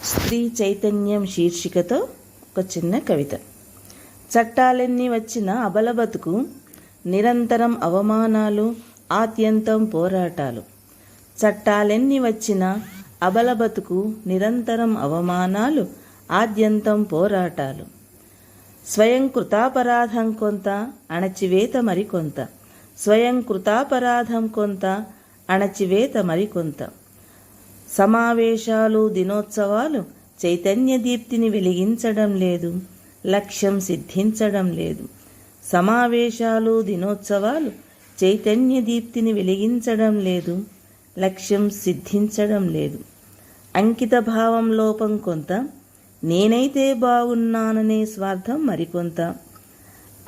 స్త్రీ చైతన్యం శీర్షికతో ఒక చిన్న కవిత. చట్టాలెన్ని వచ్చిన అబల బతుకు, నిరంతరం అవమానాలు, ఆద్యంతం పోరాటాలు. చట్టాలెన్ని వచ్చిన అబల బతుకు, నిరంతరం అవమానాలు, ఆద్యంతం పోరాటాలు. స్వయం కృతాపరాధం కొంత, అణచివేత మరికొంత. స్వయం కృతాపరాధం కొంత, అణచివేత మరికొంత. సమావేశాలు, దినోత్సవాలు చైతన్య దీప్తిని వెలిగించడం లేదు, లక్ష్యం సిద్ధించడం లేదు. సమావేశాలు, దినోత్సవాలు చైతన్య దీప్తిని వెలిగించడం లేదు, లక్ష్యం సిద్ధించడం లేదు. అంకిత భావం లోపం కొంత, నేనైతే బాగున్నాననే స్వార్థం మరికొంత.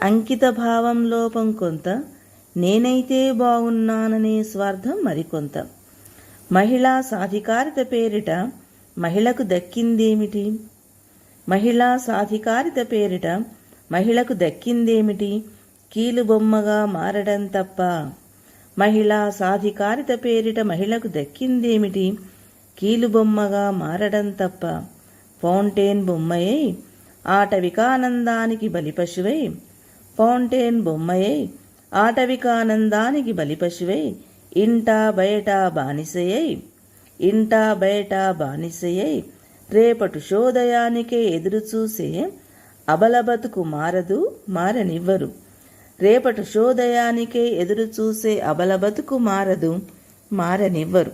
అంకిత భావం లోపం కొంత, నేనైతే బాగున్నాననే స్వార్థం మరికొంత. మహిళా సాధికారిత పేరిట మహిళకు దక్కిందేమిటి? మహిళా సాధికారిత పేరిట మహిళకు దక్కిందేమిటి? కీలుబొమ్మగా మారడం తప్ప. మహిళా సాధికారిత పేరిట మహిళకు దక్కిందేమిటి? కీలుబొమ్మగా మారడం తప్ప. ఫౌంటైన్ బొమ్మయై ఆటవికానందానికి బలిపశువై, ఫౌంటైన్ బొమ్మయై ఆటవికానందానికి బలిపశువై, ఇంటా బయట బానిసయై, ఇంటా బయట బానిసయై రేపటి శోదయానికే ఎదురుచూసే అబల బతుకు మారదు, మారనివ్వరు. రేపటి శోదయానికే ఎదురుచూసే అబల బతుకు మారదు, మారనివ్వరు.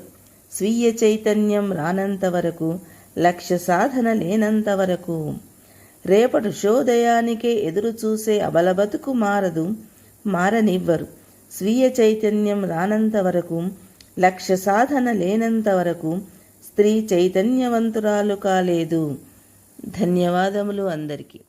స్వీయ చైతన్యం రానంత వరకు, లక్ష్య సాధన లేనంత వరకు. రేపటి శోదయానికే ఎదురుచూసే అబల బతుకు మారదు, మారనివ్వరు. స్వీయ చైతన్యం రానంత వరకు, లక్ష్య సాధన లేనంత వరకు స్త్రీ చైతన్యవంతురాలు కాలేదు. ధన్యవాదములు అందరికీ.